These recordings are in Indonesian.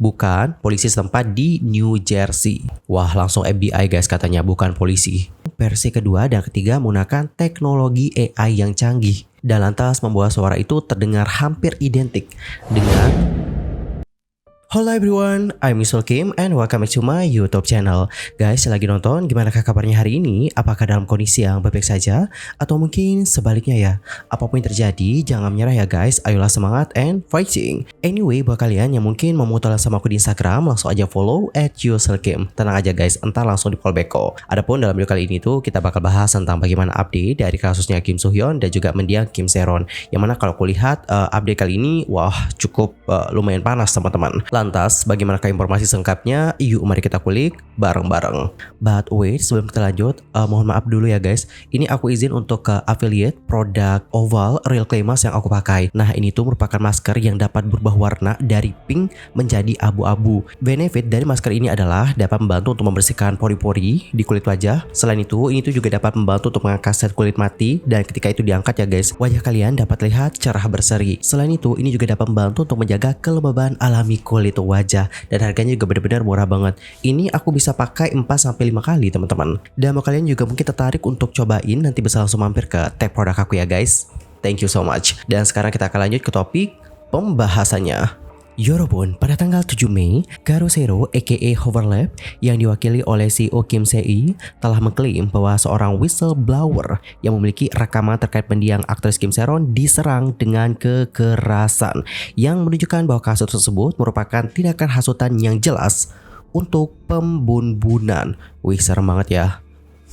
bukan polisi setempat di New Jersey. Wah, langsung FBI guys katanya, bukan polisi. Versi kedua dan ketiga menggunakan teknologi AI yang canggih dan lantas membuat suara itu terdengar hampir identik dengan Hello everyone, I'm Mr. Kim and welcome back to my YouTube channel. Guys, lagi nonton, gimana kabarnya hari ini? Apakah dalam kondisi yang baik-baik saja? Atau mungkin sebaliknya ya? Apapun yang terjadi, jangan menyerah ya guys. Ayolah semangat and fighting. Anyway, buat kalian yang mungkin mau mutualan sama aku di Instagram, langsung aja follow @userkim. Tenang aja guys, entar langsung di follow back kok. Adapun dalam video kali ini tuh kita bakal bahas tentang bagaimana update dari kasusnya Kim Soo Hyun dan juga mendiang Kim Se Ron. Yang mana kalau aku lihat update kali ini, wah cukup lumayan panas teman-teman. Lantas, bagaimanakah informasi selengkapnya? Yuk mari kita kulik bareng-bareng. But wait, sebelum kita lanjut, mohon maaf dulu ya guys. Ini aku izin untuk ke affiliate produk Oval Real Clay Mask yang aku pakai. Nah, ini tuh merupakan masker yang dapat berubah warna dari pink menjadi abu-abu. Benefit dari masker ini adalah dapat membantu untuk membersihkan pori-pori di kulit wajah. Selain itu, ini tuh juga dapat membantu untuk mengangkat sel kulit mati, dan ketika itu diangkat ya guys, wajah kalian dapat lihat cerah berseri. Selain itu, ini juga dapat membantu untuk menjaga kelembaban alami kulit wajah, dan harganya juga benar-benar murah banget. Ini aku bisa pakai 4-5 kali teman-teman. Dan mau kalian juga mungkin tertarik untuk cobain, nanti bisa langsung mampir ke tag produk aku ya guys. Thank you so much. Dan sekarang kita akan lanjut ke topik pembahasannya. Yorobun, pada tanggal 7 Mei, Garo Zero aka Hoverlab yang diwakili oleh CEO Kim Se-i telah mengklaim bahwa seorang whistleblower yang memiliki rekaman terkait mendiang aktris Kim Se Ron diserang dengan kekerasan, yang menunjukkan bahwa kasus tersebut merupakan tindakan hasutan yang jelas untuk pembunuhan. Wih, serem banget ya.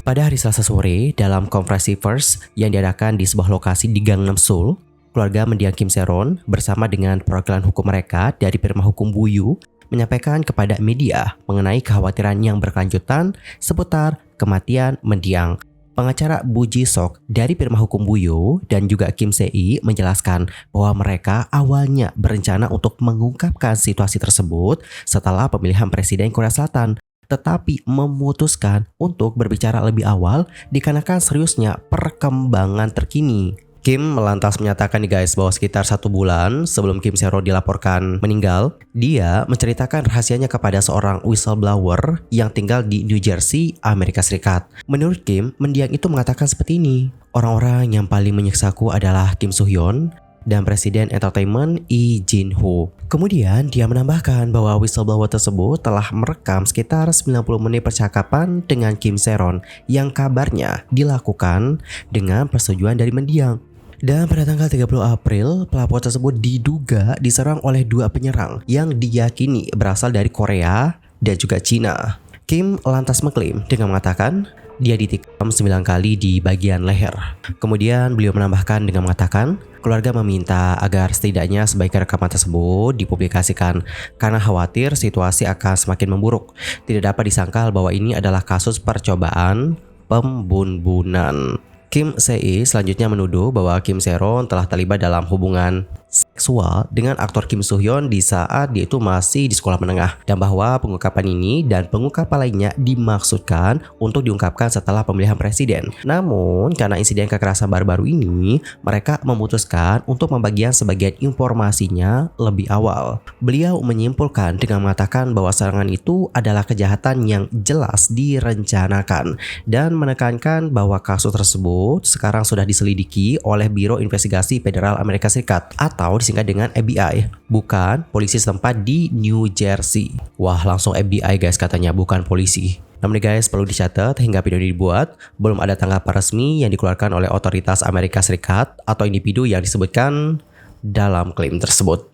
Pada hari Selasa sore, dalam konferensi pers yang diadakan di sebuah lokasi di Gangnam, Seoul, keluarga mendiang Kim Se Ron bersama dengan perwakilan hukum mereka dari firma hukum Buyu menyampaikan kepada media mengenai kekhawatiran yang berkelanjutan seputar kematian mendiang. Pengacara Bu Ji Sok dari firma hukum Buyu dan juga Kim Se-i menjelaskan bahwa mereka awalnya berencana untuk mengungkapkan situasi tersebut setelah pemilihan Presiden Korea Selatan, tetapi memutuskan untuk berbicara lebih awal dikarenakan seriusnya perkembangan terkini. Kim lantas menyatakan nih guys bahwa sekitar 1 bulan sebelum Kim Se Ron dilaporkan meninggal, dia menceritakan rahasianya kepada seorang whistleblower yang tinggal di New Jersey, Amerika Serikat. Menurut Kim, mendiang itu mengatakan seperti ini: orang-orang yang paling menyiksaku adalah Kim Soo Hyun dan Presiden Entertainment Lee Jin Ho. Kemudian dia menambahkan bahwa whistleblower tersebut telah merekam sekitar 90 menit percakapan dengan Kim Se Ron yang kabarnya dilakukan dengan persetujuan dari mendiang. Dan pada tanggal 30 April, pelapor tersebut diduga diserang oleh 2 penyerang yang diyakini berasal dari Korea dan juga Cina. Kim lantas mengklaim dengan mengatakan dia ditikam 9 kali di bagian leher. Kemudian beliau menambahkan dengan mengatakan keluarga meminta agar setidaknya sebaiknya rekaman tersebut dipublikasikan karena khawatir situasi akan semakin memburuk. Tidak dapat disangkal bahwa ini adalah kasus percobaan pembunuhan. Kim Se-i selanjutnya menuduh bahwa Kim Se Ron telah terlibat dalam hubungan seksual dengan aktor Kim Soo Hyun di saat dia itu masih di sekolah menengah, dan bahwa pengungkapan ini dan pengungkapan lainnya dimaksudkan untuk diungkapkan setelah pemilihan presiden. Namun karena insiden kekerasan baru-baru ini, mereka memutuskan untuk membagikan sebagian informasinya lebih awal. Beliau menyimpulkan dengan mengatakan bahwa serangan itu adalah kejahatan yang jelas direncanakan dan menekankan bahwa kasus tersebut sekarang sudah diselidiki oleh Biro Investigasi Federal Amerika Serikat atau disingkat dengan FBI, bukan polisi setempat di New Jersey. Wah, langsung FBI guys katanya, bukan polisi. Namun guys, perlu dicatat hingga video ini dibuat, belum ada tanggapan resmi yang dikeluarkan oleh otoritas Amerika Serikat atau individu yang disebutkan dalam klaim tersebut.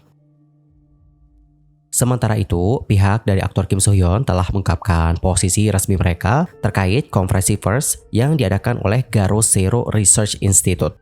Sementara itu, pihak dari aktor Kim Soo Hyun telah mengungkapkan posisi resmi mereka terkait konferensi pers yang diadakan oleh Garo Zero Research Institute.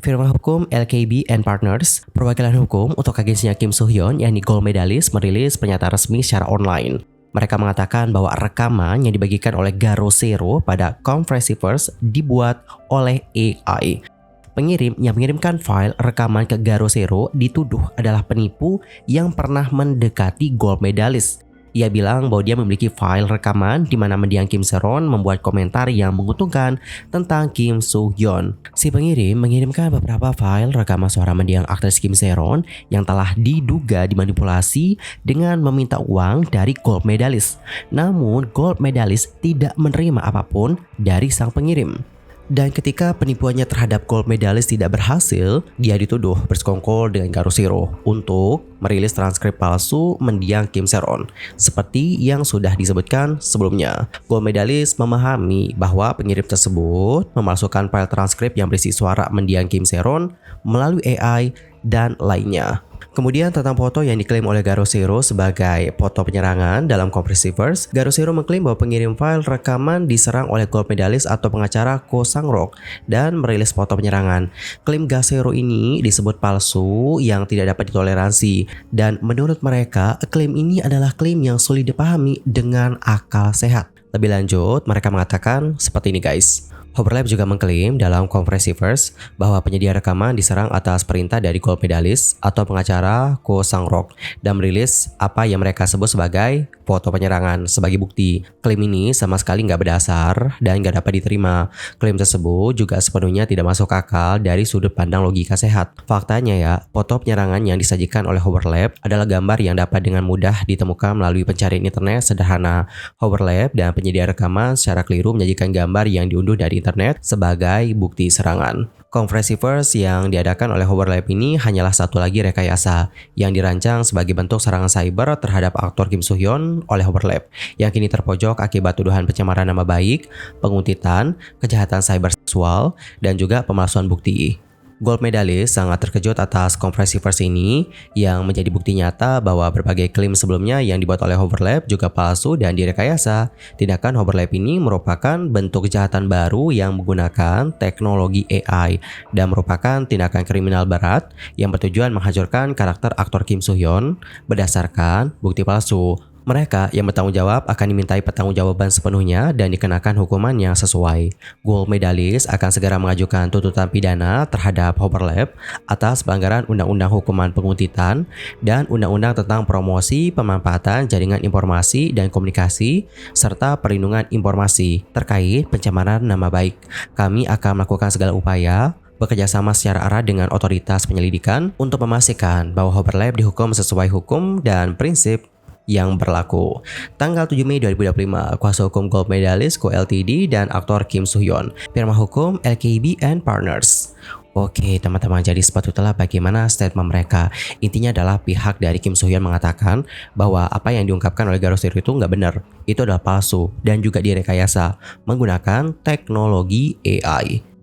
Firma hukum LKB and Partners, perwakilan hukum untuk agensinya Kim Soo Hyun yakni gold medalist, merilis pernyataan resmi secara online. Mereka mengatakan bahwa rekaman yang dibagikan oleh Garo Zero pada konferensi pers dibuat oleh AI. Pengirim yang mengirimkan file rekaman ke Garo Zero dituduh adalah penipu yang pernah mendekati gold medalist. Ia bilang bahwa dia memiliki file rekaman di mana mendiang Kim Se-ron membuat komentar yang menguntungkan tentang Kim Soo-hyun. Si pengirim mengirimkan beberapa file rekaman suara mendiang aktris Kim Se-ron yang telah diduga dimanipulasi dengan meminta uang dari gold medalist. Namun gold medalist tidak menerima apapun dari sang pengirim. Dan ketika penipuannya terhadap gold medalist tidak berhasil, dia dituduh bersekongkol dengan Garo Zero untuk merilis transkrip palsu mendiang Kim Se-ron. Seperti yang sudah disebutkan sebelumnya, gold medalist memahami bahwa pengirim tersebut memasukkan file transkrip yang berisi suara mendiang Kim Se-ron melalui AI dan lainnya. Kemudian tentang foto yang diklaim oleh Garo Zero sebagai foto penyerangan dalam Compressiverse, Garo Zero mengklaim bahwa pengirim file rekaman diserang oleh gold medalist atau pengacara Ko Sang-rok dan merilis foto penyerangan. Klaim Garo Zero ini disebut palsu yang tidak dapat ditoleransi, dan menurut mereka, klaim ini adalah klaim yang sulit dipahami dengan akal sehat. Lebih lanjut, mereka mengatakan seperti ini guys. Hoverlab juga mengklaim dalam Compressiverse bahwa penyedia rekaman diserang atas perintah dari gold medalist atau pengacara Ko Sang-rok dan merilis apa yang mereka sebut sebagai foto penyerangan sebagai bukti. Klaim ini sama sekali nggak berdasar dan nggak dapat diterima. Klaim tersebut juga sepenuhnya tidak masuk akal dari sudut pandang logika sehat. Faktanya ya, foto penyerangan yang disajikan oleh Hoverlab adalah gambar yang dapat dengan mudah ditemukan melalui pencarian internet sederhana. Hoverlab dan penyedia rekaman secara keliru menyajikan gambar yang diunduh dari internet sebagai bukti serangan. Compressiverse yang diadakan oleh Hoverlab ini hanyalah satu lagi rekayasa yang dirancang sebagai bentuk serangan cyber terhadap aktor Kim Soo-hyun oleh Hoverlab yang kini terpojok akibat tuduhan pencemaran nama baik, penguntitan, kejahatan cyber seksual, dan juga pemalsuan bukti. Gold medalist sangat terkejut atas Compressiverse ini yang menjadi bukti nyata bahwa berbagai klaim sebelumnya yang dibuat oleh Hoverlab juga palsu dan direkayasa. Tindakan Hoverlab ini merupakan bentuk kejahatan baru yang menggunakan teknologi AI dan merupakan tindakan kriminal berat yang bertujuan menghancurkan karakter aktor Kim Soo-hyun berdasarkan bukti palsu. Mereka yang bertanggung jawab akan dimintai pertanggungjawaban sepenuhnya dan dikenakan hukuman yang sesuai. Gold medalist akan segera mengajukan tuntutan pidana terhadap Hoverlab atas pelanggaran Undang-Undang Hukuman Penguntitan dan Undang-Undang tentang Promosi Pemanfaatan Jaringan Informasi dan Komunikasi serta Perlindungan Informasi terkait pencemaran nama baik. Kami akan melakukan segala upaya bekerjasama secara erat dengan otoritas penyelidikan untuk memastikan bahwa Hoverlab dihukum sesuai hukum dan prinsip yang berlaku. Tanggal 7 Mei 2025, kuasa hukum gold medalist Ko Ltd dan aktor Kim Soo-hyun, firma hukum LKB and Partners. Oke teman-teman, jadi sepatutnya bagaimana statement mereka. Intinya adalah pihak dari Kim Soo-hyun mengatakan bahwa apa yang diungkapkan oleh Garo Zero itu nggak benar. Itu adalah palsu dan juga direkayasa menggunakan teknologi AI.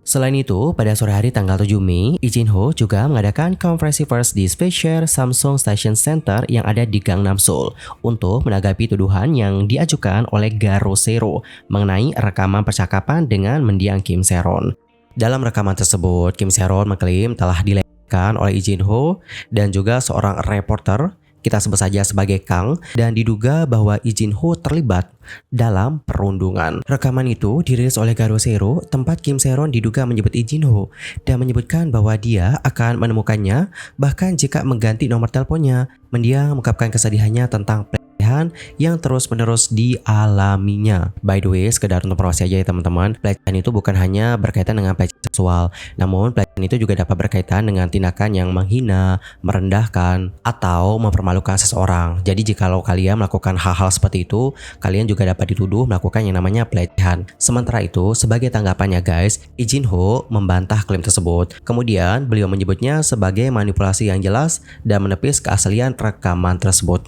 Selain itu, pada sore hari tanggal 7 Mei, Lee Jin-ho juga mengadakan Compressiverse di Speicher Samsung Station Center yang ada di Gangnam Seoul untuk menanggapi tuduhan yang diajukan oleh Garo Zero mengenai rekaman percakapan dengan mendiang Kim Se-ron. Dalam rekaman tersebut, Kim Se-ron mengklaim telah dilenyapkan oleh Lee Jin-ho dan juga seorang reporter, kita sebut saja sebagai Kang, dan diduga bahwa Lee Jin-ho terlibat dalam perundungan. Rekaman itu dirilis oleh Garo Zero, tempat Kim Se-ron diduga menyebut Lee Jin-ho dan menyebutkan bahwa dia akan menemukannya bahkan jika mengganti nomor teleponnya. Mendiang mengungkapkan kesedihannya tentang pelecehan yang terus-menerus dialaminya. By the way, sekedar untuk informasi aja ya teman-teman, pelecehan itu bukan hanya berkaitan dengan pelecehan seksual, namun pelecehan itu juga dapat berkaitan dengan tindakan yang menghina, merendahkan, atau mempermalukan seseorang. Jadi jikalau kalian melakukan hal-hal seperti itu, kalian juga dapat dituduh melakukan yang namanya pelecehan. Sementara itu, sebagai tanggapannya guys, Lee Jin-ho membantah klaim tersebut. Kemudian, beliau menyebutnya sebagai manipulasi yang jelas dan menepis keaslian rekaman tersebut.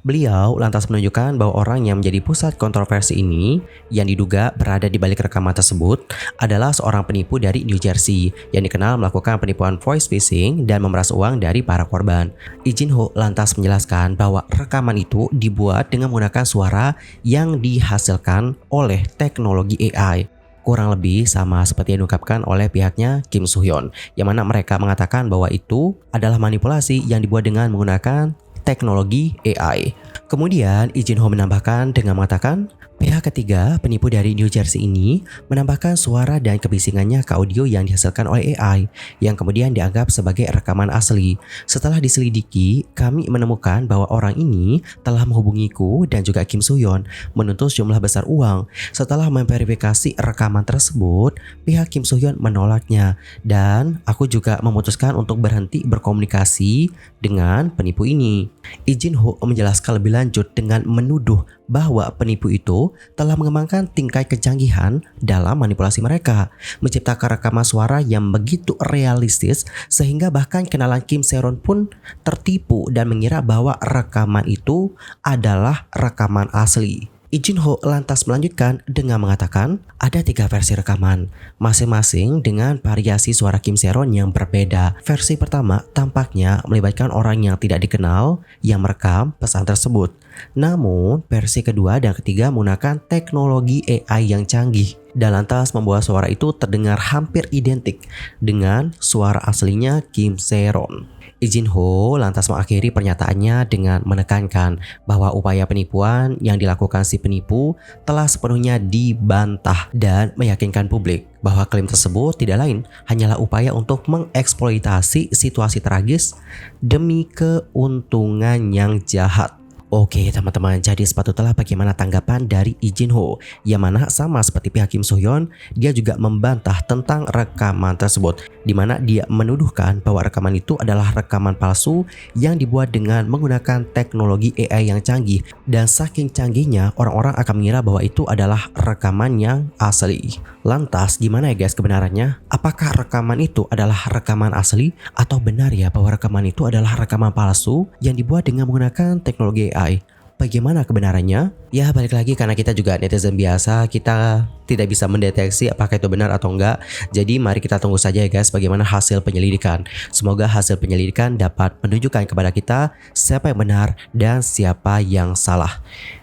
Beliau lantas menunjukkan bahwa orang yang menjadi pusat kontroversi ini yang diduga berada di balik rekaman tersebut adalah seorang penipu dari New Jersey yang dikenal melakukan penipuan voice phishing dan memeras uang dari para korban. Lee Jin-ho lantas menjelaskan bahwa rekaman itu dibuat dengan menggunakan suara yang dihasilkan oleh teknologi AI. Kurang lebih sama seperti yang diungkapkan oleh pihaknya Kim Soo-hyun, yang mana mereka mengatakan bahwa itu adalah manipulasi yang dibuat dengan menggunakan teknologi AI. Kemudian Lee Jin-ho menambahkan dengan mengatakan pihak Pihak ketiga, penipu dari New Jersey ini menambahkan suara dan kebisingannya ke audio yang dihasilkan oleh AI yang kemudian dianggap sebagai rekaman asli. Setelah diselidiki, kami menemukan bahwa orang ini telah menghubungiku dan juga Kim Soo-hyun menuntut sejumlah besar uang. Setelah memverifikasi rekaman tersebut, pihak Kim Soo-hyun menolaknya dan aku juga memutuskan untuk berhenti berkomunikasi dengan penipu ini. Lee Jin-ho menjelaskan lebih lanjut dengan menuduh bahwa penipu itu telah mengembangkan tingkat kecanggihan dalam manipulasi mereka, menciptakan rekaman suara yang begitu realistis sehingga bahkan kenalan Kim Se-ron pun tertipu dan mengira bahwa rekaman itu adalah rekaman asli. Lee Jin-ho lantas melanjutkan dengan mengatakan ada 3 versi rekaman, masing-masing dengan variasi suara Kim Se-ron yang berbeda. Versi pertama tampaknya melibatkan orang yang tidak dikenal yang merekam pesan tersebut. Namun, versi kedua dan ketiga menggunakan teknologi AI yang canggih dan lantas membuat suara itu terdengar hampir identik dengan suara aslinya Kim Se-ron. Lee Jin-ho lantas mengakhiri pernyataannya dengan menekankan bahwa upaya penipuan yang dilakukan si penipu telah sepenuhnya dibantah dan meyakinkan publik bahwa klaim tersebut tidak lain hanyalah upaya untuk mengeksploitasi situasi tragis demi keuntungan yang jahat. Oke teman-teman, jadi sepatutnya bagaimana tanggapan dari Lee Jin-ho, yang mana sama seperti pihak Kim Soo-hyun, dia juga membantah tentang rekaman tersebut, di mana dia menuduhkan bahwa rekaman itu adalah rekaman palsu yang dibuat dengan menggunakan teknologi AI yang canggih, dan saking canggihnya orang-orang akan mengira bahwa itu adalah rekaman yang asli. Lantas gimana ya guys kebenarannya? Apakah rekaman itu adalah rekaman asli atau benar ya bahwa rekaman itu adalah rekaman palsu yang dibuat dengan menggunakan teknologi AI? Bagaimana kebenarannya? Ya balik lagi karena kita juga netizen biasa, kita tidak bisa mendeteksi apakah itu benar atau enggak. Jadi mari kita tunggu saja ya guys bagaimana hasil penyelidikan. Semoga hasil penyelidikan dapat menunjukkan kepada kita siapa yang benar dan siapa yang salah.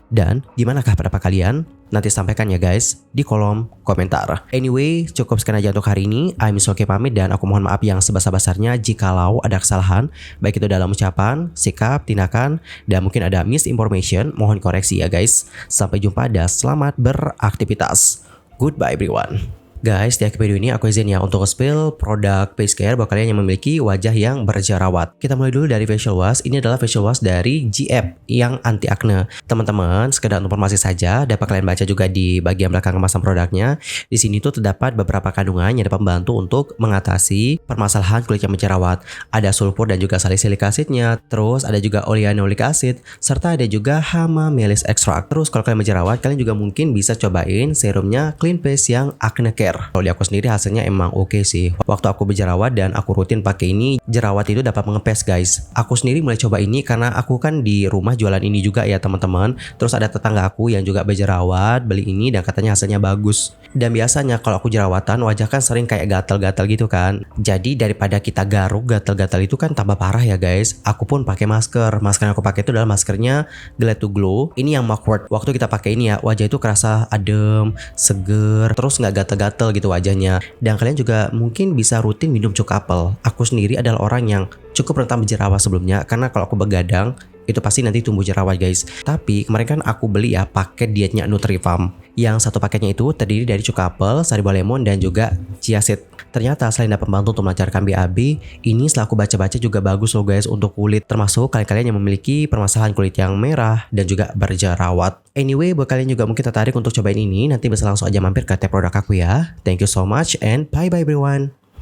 Dan gimanakah pendapat kalian? Nanti sampaikan ya guys di kolom komentar. Anyway, cukup sekian aja untuk hari ini. I'm Soke pamit dan aku mohon maaf yang sebesar-besarnya jikalau ada kesalahan, baik itu dalam ucapan, sikap, tindakan, dan mungkin ada misinformation. Mohon koreksi ya guys. Sampai jumpa dan selamat beraktivitas. Goodbye everyone. Guys, di akhir video ini aku izin ya untuk spill produk face care buat kalian yang memiliki wajah yang berjerawat. Kita mulai dulu dari facial wash. Ini adalah facial wash dari GF yang anti acne. Teman-teman, sekedar informasi saja, dapat kalian baca juga di bagian belakang kemasan produknya. Di sini tuh terdapat beberapa kandungan yang dapat membantu untuk mengatasi permasalahan kulit yang berjerawat. Ada sulfur dan juga salicylic acidnya. Terus ada juga oleanolic acid, serta ada juga hamamelis extract. Terus kalau kalian berjerawat, kalian juga mungkin bisa cobain serumnya Clean Face yang Acne Care. Kalau di aku sendiri hasilnya emang oke sih. Waktu aku berjerawat dan aku rutin pakai ini, jerawat itu dapat mengempes guys. Aku sendiri mulai coba ini karena aku kan di rumah jualan ini juga ya teman-teman. Terus ada tetangga aku yang juga berjerawat, beli ini dan katanya hasilnya bagus. Dan biasanya kalau aku jerawatan, wajah kan sering kayak gatal-gatal gitu kan. Jadi daripada kita garuk gatal-gatal itu kan tambah parah ya guys. Aku pun pakai masker. Masker yang aku pakai itu adalah maskernya Glad to Glow. Ini yang Mugwort. Waktu kita pakai ini ya, wajah itu kerasa adem, seger, terus nggak gatal-gatal gitu wajahnya. Dan kalian juga mungkin bisa rutin minum cuk apel. Aku sendiri adalah orang yang cukup rentan berjerawat sebelumnya karena kalau aku begadang itu pasti nanti tumbuh jerawat guys. Tapi kemarin kan aku beli ya paket dietnya Nutrifarm. Yang satu paketnya itu terdiri dari cuk apel, sari buah lemon dan juga chia seed. Ternyata selain dapat membantu untuk melancarkan BAB, ini setelah aku baca-baca juga bagus loh guys untuk kulit, termasuk kalian-kalian yang memiliki permasalahan kulit yang merah dan juga berjerawat. Anyway, buat kalian juga mungkin tertarik untuk cobain ini, nanti bisa langsung aja mampir ke tab produk aku ya. Thank you so much and bye bye everyone.